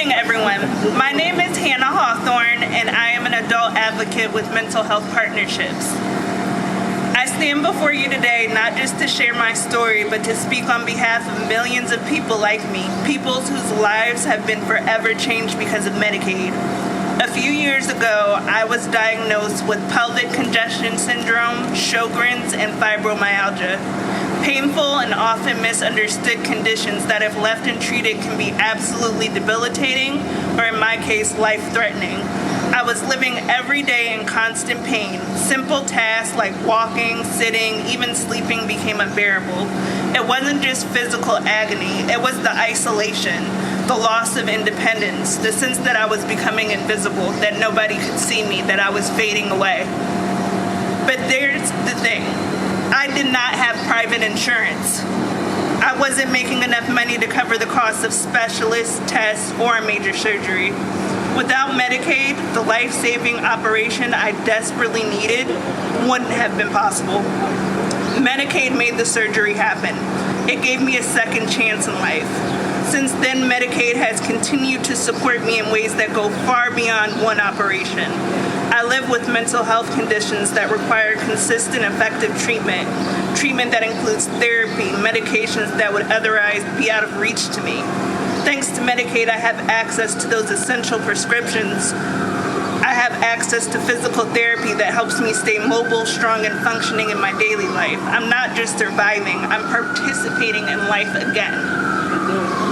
morning, everyone. My name is Hanaa Hawthorne, and I am an adult advocate with Mental Health Partnerships. I stand before you today not just to share my story, but to speak on behalf of millions of people like me, people whose lives have been forever changed because of Medicaid. A few years ago, I was diagnosed with pelvic congestion syndrome, Sjogren's, and fibromyalgia. Painful and often misunderstood conditions that, if left untreated, can be absolutely debilitating, or in my case, life-threatening. I was living every day in constant pain. Simple tasks like walking, sitting, even sleeping became unbearable. It wasn't just physical agony, it was the isolation, the loss of independence, the sense that I was becoming invisible, that nobody could see me, that I was fading away. But there's the thing. I did not have private insurance. I wasn't making enough money to cover the cost of specialist tests or a major surgery. Without Medicaid, the life-saving operation I desperately needed wouldn't have been possible. Medicaid made the surgery happen. It gave me a second chance in life. Since then, Medicaid has continued to support me in ways that go far beyond one operation. I live with mental health conditions that require consistent, effective treatment that includes therapy, medications that would otherwise be out of reach to me. Thanks to Medicaid, I have access to those essential prescriptions. I have access to physical therapy that helps me stay mobile, strong, and functioning in my daily life. I'm not just surviving, I'm participating in life again.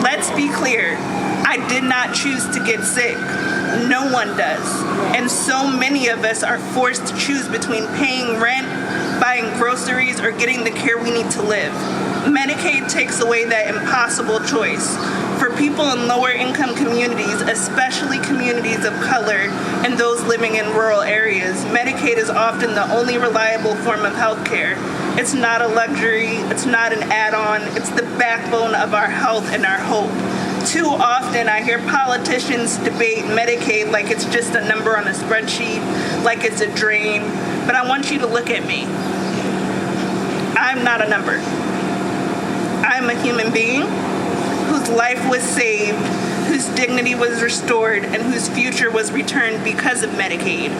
Let's be clear, I did not choose to get sick. No one does. And so many of us are forced to choose between paying rent, buying groceries, or getting the care we need to live. Medicaid takes away that impossible choice. For people in lower income communities, especially communities of color and those living in rural areas, Medicaid is often the only reliable form of health care. It's not a luxury, it's not an add-on, it's the backbone of our health and our hope. Too often I hear politicians debate Medicaid like it's just a number on a spreadsheet, like it's a drain, but I want you to look at me. I'm not a number. I'm a human being whose life was saved, whose dignity was restored, and whose future was returned because of Medicaid.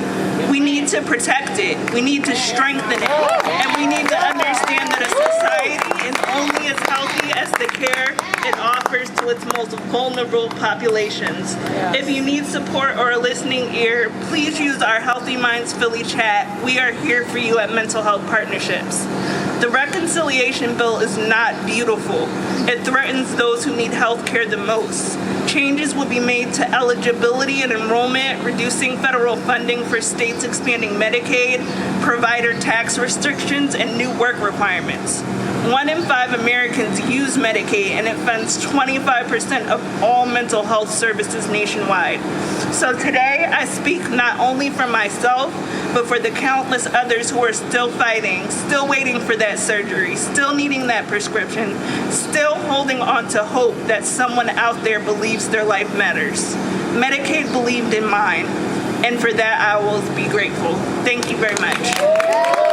We need to protect it, we need to strengthen it, and we need to understand that a society is only as healthy as the care it offers to its most vulnerable populations. If you need support or a listening ear, please use our Healthy Minds Philly chat. We are here for you at Mental Health Partnerships. The reconciliation bill is not beautiful. It threatens those who need health care the most. Changes will be made to eligibility and enrollment, reducing federal funding for states expanding Medicaid, provider tax restrictions, and new work requirements. 1 in 5 Americans use Medicaid, and it funds 25% of all mental health services nationwide. So today, I speak not only for myself, but for the countless others who are still fighting, still waiting for that surgery, still needing that prescription, still holding on to hope that someone out there believes their life matters. Medicaid believed in mine, and for that I will be grateful. Thank you very much.